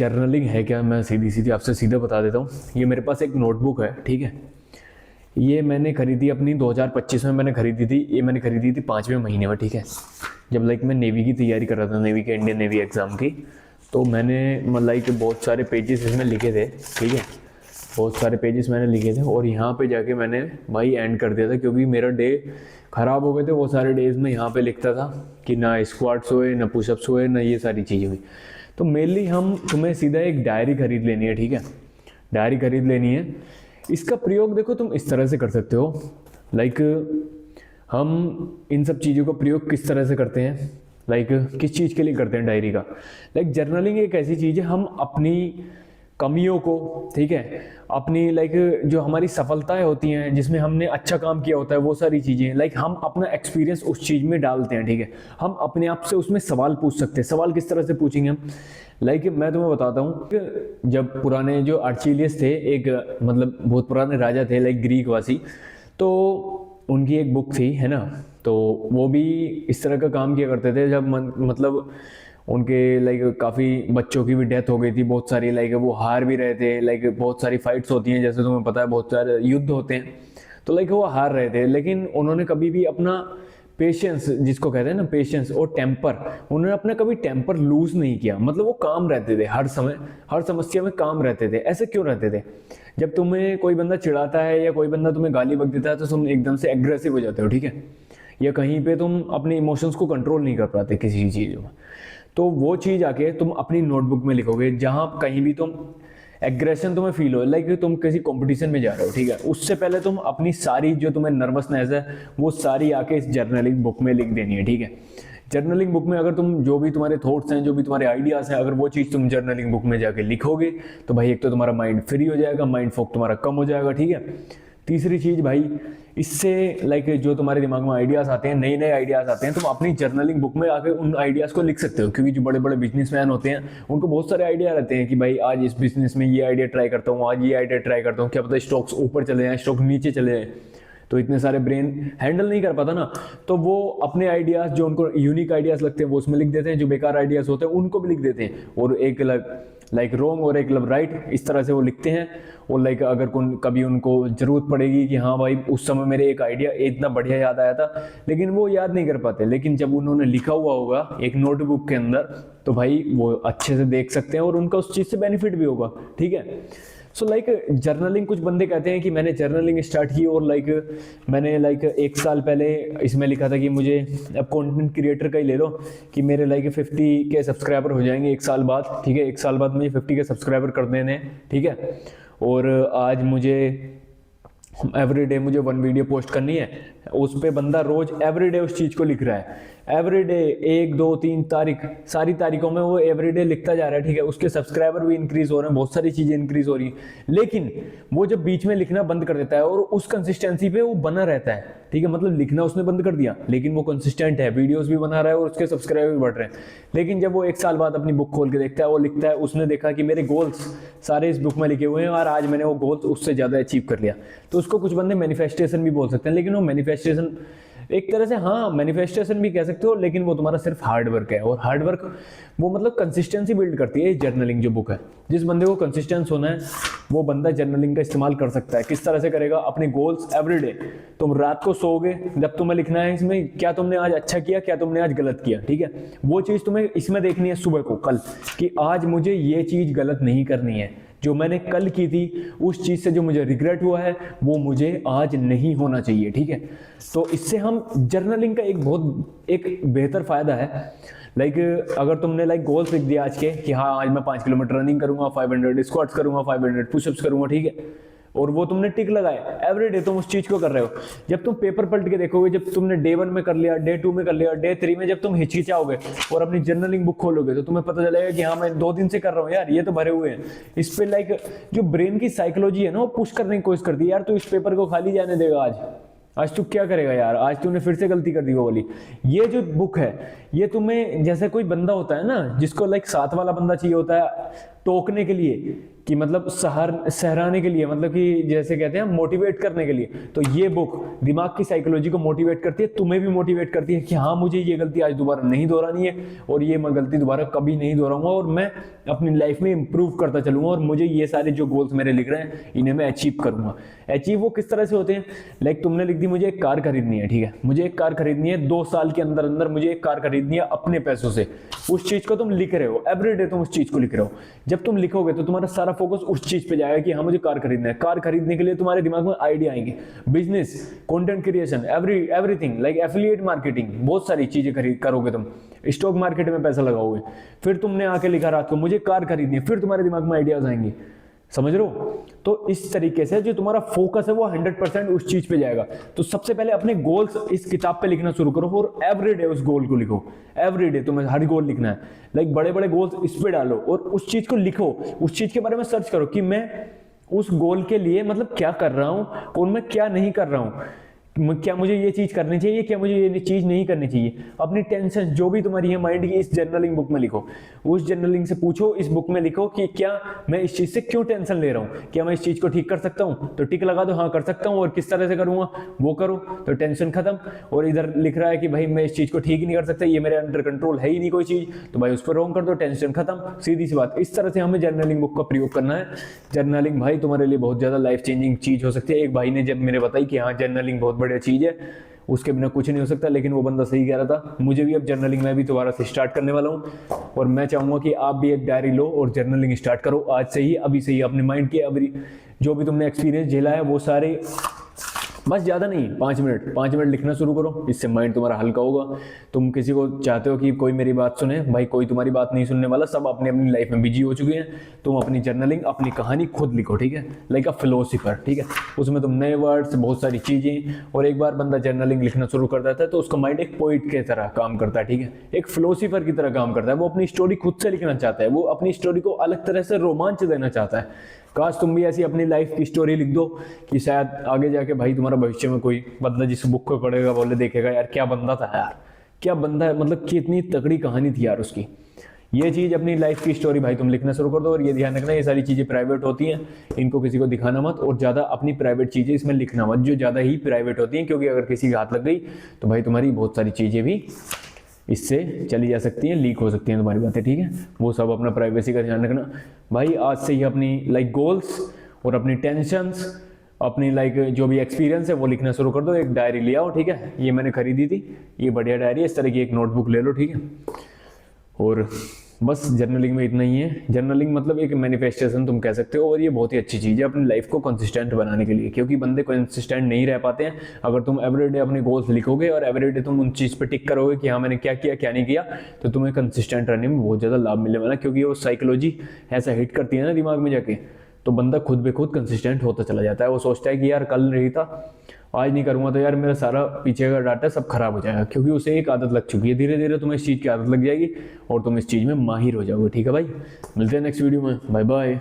Journaling है क्या, मैं सीधी सीधी आपसे सीधा बता देता हूँ। ये मेरे पास एक नोटबुक है, ठीक है। ये मैंने खरीदी अपनी 2025 में मैंने खरीदी थी। ये मैंने खरीदी थी 5वें महीने में, ठीक है। जब लाइक मैं नेवी की तैयारी कर रहा था, नेवी के इंडियन नेवी एग्ज़ाम की, तो मैंने लाइक बहुत सारे पेजेस इसमें लिखे थे, ठीक है। बहुत सारे पेजेस मैंने लिखे थे और यहाँ पे जाके मैंने भाई एंड कर दिया था, क्योंकि मेरा डे ख़राब हो गए थे। वो सारे डेज में यहाँ पे लिखता था कि ना स्क्वाट्स हुए, ना पुशअप्स हुए, ना ये सारी चीज़ें हुई। तो मेनली तुम्हें सीधा एक डायरी खरीद लेनी है, ठीक है। डायरी खरीद लेनी है। इसका प्रयोग देखो तुम इस तरह से कर सकते हो, लाइक हम इन सब चीज़ों का प्रयोग किस तरह से करते हैं, लाइक किस चीज़ के लिए करते हैं डायरी का। लाइक जर्नलिंग एक ऐसी चीज़ है, हम अपनी कमियों को, ठीक है, अपनी लाइक जो हमारी सफलताएं होती हैं, जिसमें हमने अच्छा काम किया होता है, वो सारी चीज़ें लाइक हम अपना एक्सपीरियंस उस चीज़ में डालते हैं, ठीक है। हम अपने आप से उसमें सवाल पूछ सकते हैं। सवाल किस तरह से पूछेंगे हम, लाइक मैं तुम्हें बताता हूँ। जब पुराने जो अर्चिलियस थे, एक मतलब बहुत पुराने राजा थे, लाइक ग्रीक वासी, तो उनकी एक बुक थी, है ना। तो वो भी इस तरह का काम किया करते थे। जब मतलब उनके लाइक काफ़ी बच्चों की भी डेथ हो गई थी, बहुत सारी, लाइक वो हार भी रहे थे। लाइक बहुत सारी फाइट्स होती हैं, जैसे तुम्हें पता है, बहुत सारे युद्ध होते हैं, तो लाइक वो हार रहे थे। लेकिन उन्होंने कभी भी अपना पेशेंस, जिसको कहते हैं ना पेशेंस और टेम्पर, उन्होंने अपना कभी टेम्पर लूज नहीं किया। मतलब वो काम रहते थे, हर समय हर समस्या में काम रहते थे। ऐसे क्यों रहते थे? जब तुम्हें कोई बंदा चिढ़ाता है या कोई बंदा तुम्हें गाली बक देता है, तो तुम एकदम से एग्रेसिव हो जाते हो, ठीक है। या कहीं पे तुम अपने इमोशंस को कंट्रोल नहीं कर पाते किसी चीज़ में। तो वो चीज़ आके तुम अपनी नोटबुक में लिखोगे, जहां कहीं भी तुम एग्रेशन तुम्हें फील हो, लाइक तुम किसी कंपटीशन में जा रहे हो, ठीक है। उससे पहले तुम अपनी सारी जो तुम्हें नर्वसनेस है, वो सारी आके इस जर्नलिंग बुक में लिख देनी है, ठीक है। जर्नलिंग बुक में अगर तुम जो भी तुम्हारे थॉट्स हैं, जो भी तुम्हारे आइडियाज़ हैं, अगर वो चीज़ तुम जर्नलिंग बुक में जाके लिखोगे, तो भाई एक तो तुम्हारा माइंड फ्री हो जाएगा, माइंड फोक तुम्हारा कम हो जाएगा, ठीक है। तीसरी चीज़ भाई, इससे लाइक जो तुम्हारे दिमाग में आइडियाज़ आते हैं, नए नए आइडियाज़ आते हैं, तुम अपनी जर्नलिंग बुक में आके उन आइडियाज़ को लिख सकते हो। क्योंकि जो बड़े बड़े बिजनेसमैन होते हैं, उनको बहुत सारे आइडिया रहते हैं कि भाई आज इस बिजनेस में ये आइडिया ट्राई करता हूँ, आज ये आइडिया ट्राई करता हूँ, क्या पता स्टॉक्स ऊपर चले जाएँ, स्टॉक नीचे चले जाएँ। तो इतने सारे ब्रेन हैंडल नहीं कर पाता ना, तो वो अपने आइडियाज़ जो उनको यूनिक आइडियाज़ लगते हैं वो उसमें लिख देते हैं, जो बेकार आइडियाज़ होते हैं उनको भी लिख देते हैं। और एक लाइक रॉन्ग और एक राइट, इस तरह से वो लिखते हैं। और लाइक अगर कभी उनको ज़रूरत पड़ेगी कि हाँ भाई उस समय मेरे एक आइडिया इतना बढ़िया याद आया था, लेकिन वो याद नहीं कर पाते। लेकिन जब उन्होंने लिखा हुआ होगा एक नोटबुक के अंदर, तो भाई वो अच्छे से देख सकते हैं और उनका उस चीज़ से बेनिफिट भी होगा, ठीक है। सो लाइक जर्नलिंग, कुछ बंदे कहते हैं कि मैंने जर्नलिंग स्टार्ट की और मैंने 1 साल पहले इसमें लिखा था कि मुझे, अब कंटेंट क्रिएटर का ही ले लो, कि मेरे 50 के सब्सक्राइबर हो जाएंगे 1 साल बाद, ठीक है। 1 साल बाद मुझे 50 के सब्सक्राइबर कर देने, ठीक है। और आज मुझे एवरीडे मुझे 1 वीडियो पोस्ट करनी है। उस पे बंदा रोज एवरीडे उस चीज़ को लिख रहा है, एवरीडे 1 2 3 तारीख, सारी तारीखों में वो एवरीडे लिखता जा रहा है, ठीक है। उसके सब्सक्राइबर भी इंक्रीज हो रहे हैं, बहुत सारी चीज़ें इंक्रीज हो रही हैं। लेकिन वो जब बीच में लिखना बंद कर देता है और उस कंसिस्टेंसी पे वो बना रहता है, ठीक है। मतलब लिखना उसने बंद कर दिया, लेकिन वो कंसिस्टेंट है, वीडियोस भी बना रहा है और उसके सब्सक्राइबर भी बढ़ रहे हैं। लेकिन जब वो 1 साल बाद अपनी बुक खोल के देखता है, वो लिखता है, उसने देखा कि मेरे गोल्स सारे इस बुक में लिखे हुए हैं और आज मैंने वो गोल्स उससे ज़्यादा अचीव कर लिया, तो उसको कुछ बंदे मैनिफेस्टेशन भी बोल सकते हैं। लेकिन वो मैनिफेस्टेशन एक तरह से, हाँ मैनिफेस्टेशन भी कह सकते हो, लेकिन वो तुम्हारा सिर्फ हार्ड वर्क है। और हार्ड वर्क वो मतलब कंसिस्टेंसी बिल्ड करती है। जर्नलिंग जो बुक है, जिस बंदे को कंसिस्टेंस होना है, वो बंदा जर्नलिंग का इस्तेमाल कर सकता है। किस तरह से करेगा? अपने गोल्स एवरीडे, तुम रात को सोओगे, जब तुम्हें लिखना है इसमें क्या तुमने आज अच्छा किया, क्या तुमने आज गलत किया, ठीक है। वो चीज़ तुम्हें इसमें देखनी है सुबह को, कल, कि आज मुझे ये चीज़ गलत नहीं करनी है, जो मैंने कल की थी उस चीज़ से जो मुझे रिग्रेट हुआ है वो मुझे आज नहीं होना चाहिए, ठीक है। तो इससे हम जर्नलिंग का एक बेहतर फ़ायदा है। अगर तुमने गोल्स लिख दिया आज के कि हाँ आज मैं 5 किलोमीटर रनिंग करूंगा, 500 स्क्वाट्स करूंगा, 500 पुशअप्स करूंगा, ठीक है, और वो तुमने टिक लगाए, एवरीडे तुम उस चीज को कर रहे हो। जब तुम पेपर पलट के देखोगे, जब तुमने डे 1 में कर लिया, डे 2 में कर लिया, डे 3 में जब तुम हिचकिचाओगे और अपनी जर्नलिंग बुक खोलोगे, तो तुम्हें पता चलेगा कि हाँ मैं 2 दिन से कर रहा हूँ यार, ये तो भरे हुए हैं। इस पे जो ब्रेन की साइकोलॉजी है ना, वो पुश करने की कोशिश करती है, यार तू इस पेपर को खाली जाने देगा, आज तू क्या करेगा यार, आज तूने फिर से गलती कर दी वो वाली। ये जो बुक है, ये तुम्हें, जैसे कोई बंदा होता है ना जिसको साथ वाला बंदा चाहिए होता है, टोकने के लिए, कि मतलब सहराने के लिए, मतलब कि जैसे कहते हैं मोटिवेट करने के लिए। तो ये बुक दिमाग की साइकोलॉजी को मोटिवेट करती है, तुम्हें भी मोटिवेट करती है कि हाँ मुझे ये गलती आज दोबारा नहीं दोहरानी है, और ये मैं गलती दोबारा कभी नहीं दोहराऊंगा, और मैं अपनी लाइफ में इंप्रूव करता चलूंगा, और मुझे ये सारे जो गोल्स मेरे लिख रहे हैं इन्हें मैं अचीव करूंगा। अचीव वो किस तरह से होते हैं, लाइक तुमने लिख दी मुझे एक कार खरीदनी है, ठीक है, मुझे एक कार खरीदनी है, 2 साल के अंदर अंदर मुझे एक कार खरीदनी है अपने पैसों से। उस चीज को तुम लिख रहे हो, एवरीडे तुम उस चीज को लिख रहे हो। जब तुम लिखोगे तो तुम्हारा सारा फोकस उस चीज पे जाएगा कि हाँ मुझे कार खरीदना है। कार खरीदने के लिए तुम्हारे दिमाग में आइडिया आएंगे, business, content creation, everything, like affiliate marketing, बहुत सारी चीजें करोगे तुम, स्टॉक मार्केट में पैसा लगाओगे। फिर तुमने आके लिखा रात को मुझे कार खरीदनी है, फिर तुम्हारे दिमाग में आइडियाज आएंगे, समझ रहे हो। तो इस तरीके से जो तुम्हारा फोकस है वो 100% उस चीज पे जाएगा। तो सबसे पहले अपने गोल्स इस किताब पे लिखना शुरू करो, और एवरीडे उस गोल को लिखो। एवरीडे तुम्हें हर गोल लिखना है, लाइक बड़े बड़े गोल्स इस पे डालो, और उस चीज को लिखो, उस चीज के बारे में सर्च करो कि मैं उस गोल के लिए मतलब क्या कर रहा हूं और मैं क्या नहीं कर रहा हूं, क्या मुझे ये चीज करनी चाहिए, क्या मुझे ये चीज नहीं करनी चाहिए। अपनी टेंशन जो भी तुम्हारी है माइंड की, इस जर्नलिंग बुक में लिखो। उस जर्नलिंग से पूछो, इस बुक में लिखो कि क्या मैं इस चीज से क्यों टेंशन ले रहा हूँ, क्या मैं इस चीज को ठीक कर सकता हूँ, तो टिक लगा दो, हाँ कर सकता हूँ, और किस तरह से करूंगा वो करो, तो टेंशन खत्म। और इधर लिख रहा है कि भाई मैं इस चीज को ठीक ही नहीं कर सकता, ये मेरे अंडर कंट्रोल है ही नहीं कोई चीज, तो भाई उस पर रॉन्ग कर दो, टेंशन खत्म, सीधी सी बात। इस तरह से हमें जर्नलिंग बुक का प्रयोग करना है। जर्नलिंग भाई तुम्हारे लिए बहुत ज्यादा लाइफ चेंजिंग चीज हो सकती है। एक भाई ने जब मेरे बताई कि हाँ जर्नलिंग बहुत बढ़िया चीज है, उसके बिना कुछ नहीं हो सकता, लेकिन वो बंदा सही कह रहा था। मुझे भी अब जर्नलिंग मैं भी दोबारा से स्टार्ट करने वाला हूँ, और मैं चाहूंगा कि आप भी एक डायरी लो और जर्नलिंग स्टार्ट करो आज से ही, अभी से ही। अपने माइंड के अभी जो भी तुमने एक्सपीरियंस झेला है वो सारे, बस ज़्यादा नहीं, 5 मिनट लिखना शुरू करो, इससे माइंड तुम्हारा हल्का होगा। तुम किसी को चाहते हो कि कोई मेरी बात सुने, भाई कोई तुम्हारी बात नहीं सुनने वाला, सब अपनी अपनी लाइफ में बिजी हो चुके हैं। तुम अपनी जर्नलिंग, अपनी कहानी खुद लिखो, ठीक है, लाइक अ फिलोसोफर, ठीक है। उसमें तुम नए वर्ड्स, बहुत सारी चीज़ें, और एक बार बंदा जर्नलिंग लिखना शुरू कर देता है तो उसका माइंड एक पोइट की तरह काम करता है, ठीक है, एक फिलोसोफर की तरह काम करता है। वो अपनी स्टोरी खुद से लिखना चाहता है, वो अपनी स्टोरी को अलग तरह से रोमांच देना चाहता है। काश तुम भी ऐसी अपनी लाइफ की स्टोरी लिख दो कि शायद आगे जाके भाई तुम्हारा भविष्य में कोई बंदा जिस बुक को पढ़ेगा बोले, देखेगा यार क्या बंदा था यार, क्या बंदा है, मतलब कितनी तगड़ी कहानी थी यार उसकी। ये चीज़ अपनी लाइफ की स्टोरी भाई तुम लिखना शुरू कर दो। और ये ध्यान रखना, ये सारी चीज़ें प्राइवेट होती हैं, इनको किसी को दिखाना मत, और ज़्यादा अपनी प्राइवेट चीज़ें इसमें लिखना मत जो ज़्यादा ही प्राइवेट होती हैं, क्योंकि अगर किसी के हाथ लग गई तो भाई तुम्हारी बहुत सारी चीज़ें भी इससे चली जा सकती हैं, लीक हो सकती हैं तुम्हारी बातें, ठीक है। वो सब अपना प्राइवेसी का ध्यान रखना भाई। आज से ही अपनी लाइक गोल्स और अपनी टेंशन्स, अपनी लाइक जो भी एक्सपीरियंस है वो लिखना शुरू कर दो। एक डायरी ले आओ, ठीक है, ये मैंने खरीदी थी, ये बढ़िया डायरी है, इस तरह की एक नोटबुक ले लो, ठीक है। और बस जर्नलिंग में इतना ही है। जर्नलिंग मतलब एक मैनिफेस्टेशन तुम कह सकते हो, और ये बहुत ही अच्छी चीज़ है अपनी लाइफ को कंसिस्टेंट बनाने के लिए, क्योंकि बंदे कंसिस्टेंट नहीं रह पाते हैं। अगर तुम एवरीडे अपने गोल्स लिखोगे और एवरीडे तुम उन चीज़ पे टिक करोगे कि हाँ मैंने क्या किया क्या नहीं किया, तो तुम्हें कंसिस्टेंट रहने में बहुत ज़्यादा लाभ मिलने वाला, क्योंकि वो साइकोलॉजी ऐसा हिट करती है ना दिमाग में जाके, तो बंदा खुद ब खुद कंसिस्टेंट होता चला जाता है। वो सोचता है कि यार कल नहीं था, आज नहीं करूँगा तो यार मेरा सारा पीछे का डाटा सब खराब हो जाएगा, क्योंकि उसे एक आदत लग चुकी है। धीरे धीरे तुम्हें इस चीज़ की आदत लग जाएगी और तुम इस चीज़ में माहिर हो जाओगे, ठीक है भाई। मिलते हैं नेक्स्ट वीडियो में, बाय बाय।